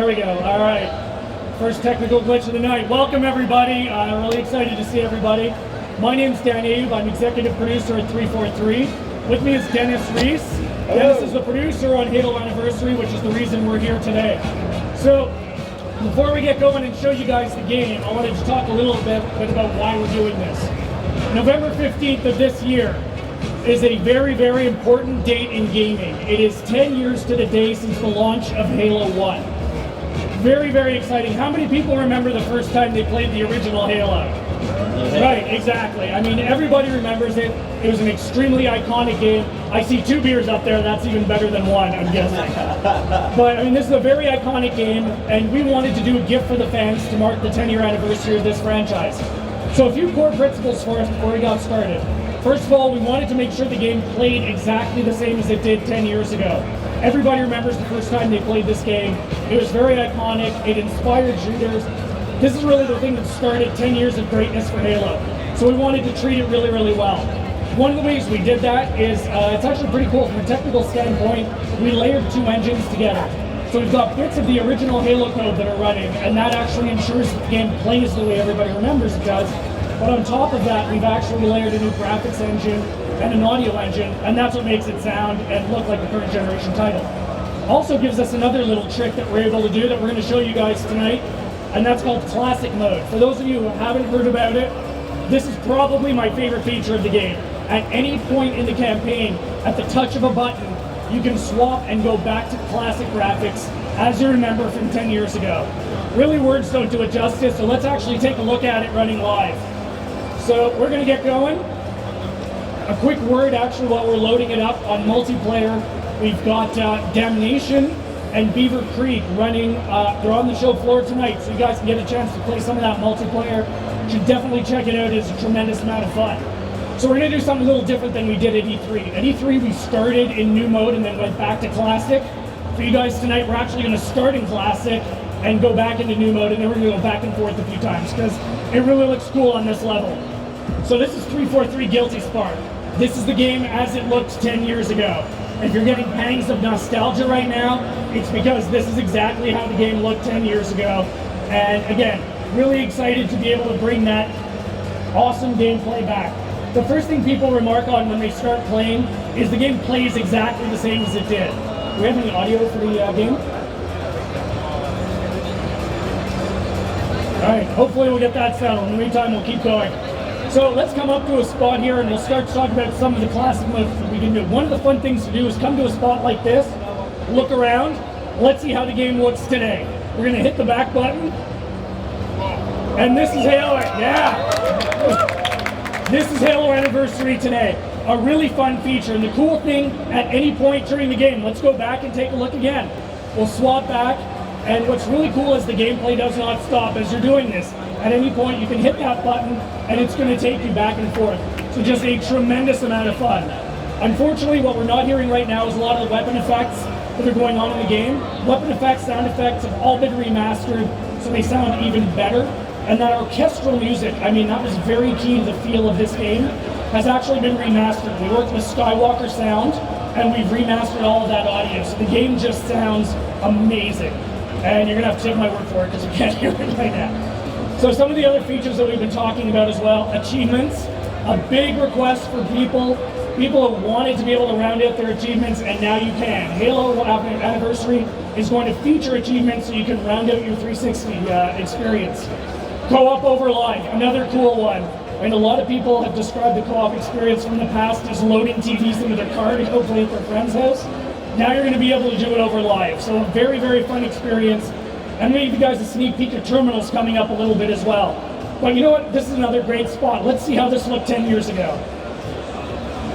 we go. All right. First technical glitch of the night. Welcome, everybody. I'm really excited to see everybody. My name's Dan Ayub. I'm executive producer at 343. With me is Dennis Reese. Hello. Dennis is the producer on Halo Anniversary, which is the reason we're here today. So, before we get going and show you guys the game, I wanted to talk a little bit about why we're doing this. November 15th of this year is a very, very important date in gaming. It is 10 years to the day since the launch of Halo 1. Very, very exciting. How many people remember the first time they played the original Halo? Yeah. Right, exactly. I mean, everybody remembers it. It was an extremely iconic game. I see 2 beers up there. That's even better than 1, I'm guessing. But, I mean, this is a very iconic game, and we wanted to do a gift for the fans to mark the 10-year anniversary of this franchise. So a few core principles for us before we got started. First of all, we wanted to make sure the game played exactly the same as it did 10 years ago. Everybody remembers the first time they played this game. It was very iconic. It inspired shooters. This is really the thing that started 10 years of greatness for Halo. So we wanted to treat it really, really well. One of the ways we did that is, it's actually pretty cool from a technical standpoint. We layered 2 engines together. So we've got bits of the original Halo code that are running, and that actually ensures that the game plays the way everybody remembers it does. But on top of that, we've actually layered a new graphics engine and an audio engine, and that's what makes it sound and look like the current generation title. Also gives us another little trick that we're able to do that we're going to show you guys tonight, and that's called Classic Mode. For those of you who haven't heard about it, this is probably my favorite feature of the game. At any point in the campaign, at the touch of a button, you can swap and go back to classic graphics as you remember from 10 years ago. Really, words don't do it justice, so let's actually take a look at it running live. So we're going to get going. A quick word actually while we're loading it up on multiplayer. We've got Damnation and Beaver Creek running. They're on the show floor tonight, so you guys can get a chance to play some of that multiplayer. You should definitely check it out. It's a tremendous amount of fun. So we're going to do something a little different than we did at E3. At E3 we started in new mode and then went back to classic. For you guys tonight, we're actually going to start in classic and go back into new mode, and then we're going to go back and forth a few times because it really looks cool on this level. So this is 343 Guilty Spark. This is the game as it looked 10 years ago. If you're getting pangs of nostalgia right now, it's because this is exactly how the game looked 10 years ago. And again, really excited to be able to bring that awesome gameplay back. The first thing people remark on when they start playing is the game plays exactly the same as it did. Do we have any audio for the game? Alright, hopefully we'll get that settled. In the meantime, we'll keep going. So let's come up to a spot here and we'll start to talk about some of the classic modes that we can do. One of the fun things to do is come to a spot like this, look around, let's see how the game looks today. We're going to hit the back button. And this is Halo, yeah! This is Halo Anniversary today. A really fun feature, and the cool thing, at any point during the game, let's go back and take a look again. We'll swap back, and what's really cool is the gameplay does not stop as you're doing this. At any point, you can hit that button, and it's going to take you back and forth. So just a tremendous amount of fun. Unfortunately, what we're not hearing right now is a lot of the weapon effects that are going on in the game. Weapon effects, sound effects have all been remastered, so they sound even better. And that orchestral music, I mean, that was very key to the feel of this game, has actually been remastered. We worked with Skywalker Sound, and we've remastered all of that audio. So the game just sounds amazing. And you're going to have to take my word for it because you can't hear it right now. So some of the other features that we've been talking about as well, achievements, a big request for people have wanted to be able to round out their achievements, and now you can. Halo Anniversary is going to feature achievements so you can round out your 360 experience. Co-op over live, another cool one. And a lot of people have described the co-op experience from the past as loading TVs into their car to go play at their friend's house. Now you're going to be able to do it over live. So a very, very fun experience. I'm going to give you guys a sneak peek of terminals coming up a little bit as well. But you know what? This is another great spot. Let's see how this looked 10 years ago.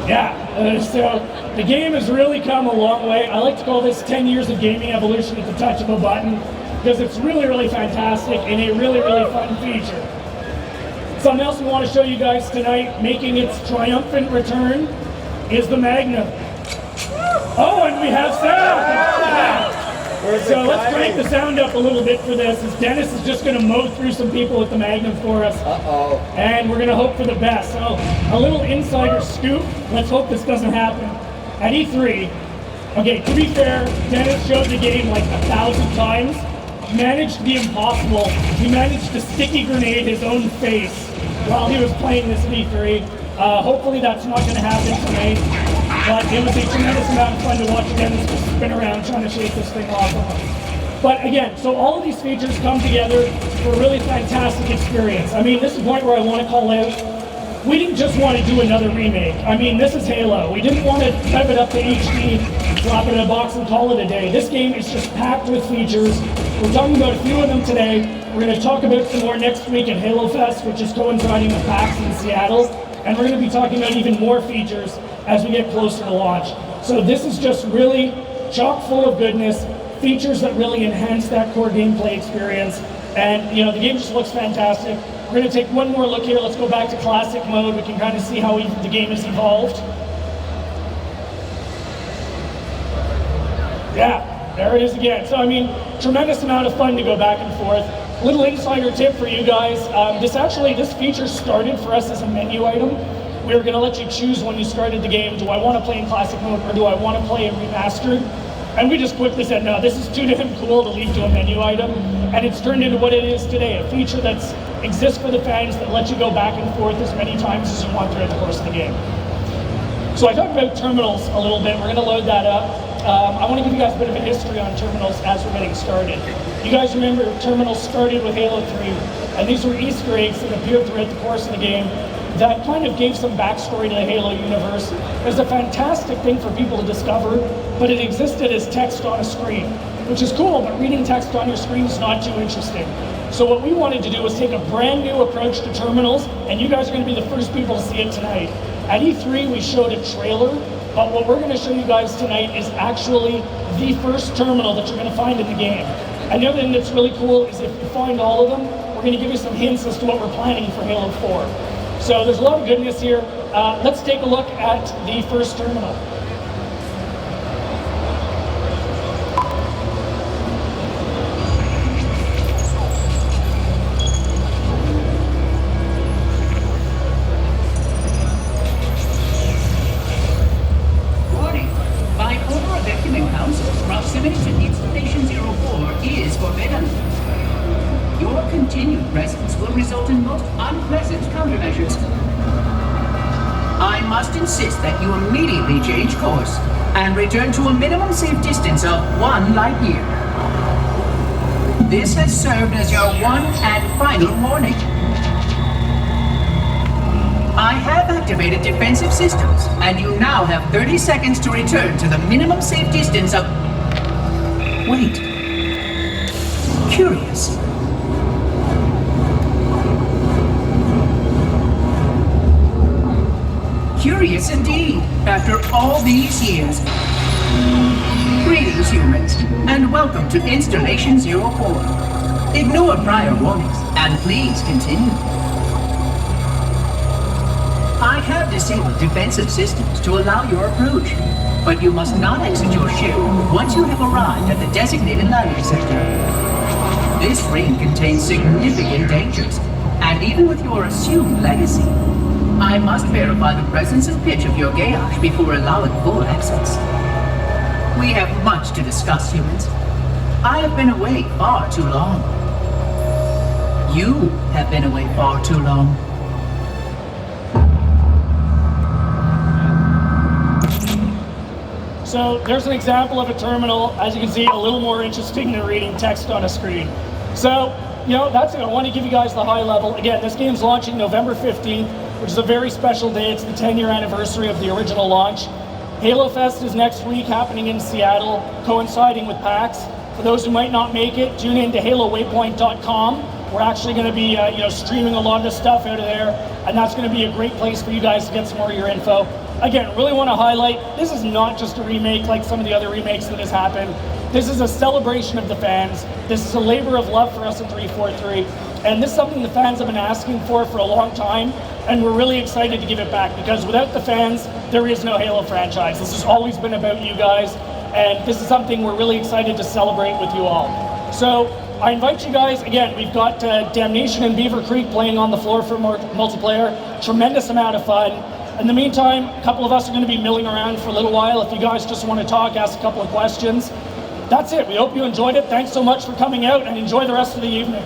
Yeah, so the game has really come a long way. I like to call this 10 years of gaming evolution at the touch of a button, because it's really, really fantastic and a really, really fun feature. Something else we want to show you guys tonight, making its triumphant return, is the Magnum. Oh, and we have sound! So let's crank the sound up a little bit for this, as Dennis is just going to mow through some people with the Magnum for us. Uh-oh. And we're going to hope for the best. So a little insider scoop, let's hope this doesn't happen. At E3, okay, to be fair, Dennis showed the game like 1,000 times. managed the impossible. He managed to sticky grenade his own face while he was playing this V3. Hopefully that's not going to happen tonight, but it was a tremendous amount of fun to watch Dennis just spin around trying to shake this thing off of him. But again, so all of these features come together for a really fantastic experience. I mean, this is the point where I want to call out, we didn't just want to do another remake. I mean, this is Halo. We didn't want to rev it up to HD, drop it in a box and call it a day. This game is just packed with features. We're talking about a few of them today. We're going to talk about some more next week at Halo Fest, which is coinciding with PAX in Seattle. And we're going to be talking about even more features as we get closer to launch. So this is just really chock full of goodness, features that really enhance that core gameplay experience. And you know, the game just looks fantastic. We're going to take one more look here. Let's go back to classic mode. We can kind of see how the game has evolved. Yeah, there it is again. So I mean, tremendous amount of fun to go back and forth. Little insider tip for you guys. This feature started for us as a menu item. We were going to let you choose when you started the game, do I want to play in classic mode or do I want to play in remastered? And we just quickly said, no, this is too damn cool to leave to a menu item. And it's turned into what it is today, a feature that exists for the fans that lets you go back and forth as many times as you want throughout the course of the game. So I talked about terminals a little bit. We're going to load that up. I want to give you guys a bit of a history on terminals as we're getting started. You guys remember terminals started with Halo 3, and these were Easter eggs that appeared throughout the course of the game that kind of gave some backstory to the Halo universe. It was a fantastic thing for people to discover, but it existed as text on a screen, which is cool, but reading text on your screen is not too interesting. So what we wanted to do was take a brand new approach to terminals, and you guys are going to be the first people to see it tonight. At E3, we showed a trailer, but what we're going to show you guys tonight is actually the first terminal that you're going to find in the game. And the other thing that's really cool is if you find all of them, we're going to give you some hints as to what we're planning for Halo 4. So there's a lot of goodness here. Let's take a look at the first terminal. Warning! By order of the Human Council, proximity to Installation 04 is forbidden. Your continued presence will result in most unpleasant countermeasures. I must insist that you immediately change course and return to a minimum safe distance of 1 light year. This has served as your one and final warning. I have activated defensive systems, and you now have 30 seconds to return to the minimum safe distance of... Wait. Curious. Curious indeed, after all these years. Greetings, humans, and welcome to Installation 04. Ignore prior warnings, and please continue. I have disabled defensive systems to allow your approach, but you must not exit your ship once you have arrived at the designated landing sector. This ring contains significant dangers, and even with your assumed legacy, I must verify the presence and pitch of your gauge before allowing full access. We have much to discuss, humans. I have been away far too long. You have been away far too long. So there's an example of a terminal, as you can see, a little more interesting than reading text on a screen. So, you know, that's it. I want to give you guys the high level. Again, this game's launching November 15th, which is a very special day. It's the 10-year anniversary of the original launch. Halo Fest is next week, happening in Seattle, coinciding with PAX. For those who might not make it, tune in to HaloWaypoint.com. We're actually going to be streaming a lot of stuff out of there, and that's going to be a great place for you guys to get some more of your info. Again, really want to highlight, this is not just a remake like some of the other remakes that has happened. This is a celebration of the fans. This is a labor of love for us at 343. And this is something the fans have been asking for a long time. And we're really excited to give it back, because without the fans, there is no Halo franchise. This has always been about you guys. And this is something we're really excited to celebrate with you all. So I invite you guys, again, we've got Damnation and Beaver Creek playing on the floor for multiplayer. Tremendous amount of fun. In the meantime, a couple of us are going to be milling around for a little while. If you guys just want to talk, ask a couple of questions, that's it. We hope you enjoyed it. Thanks so much for coming out, and enjoy the rest of the evening.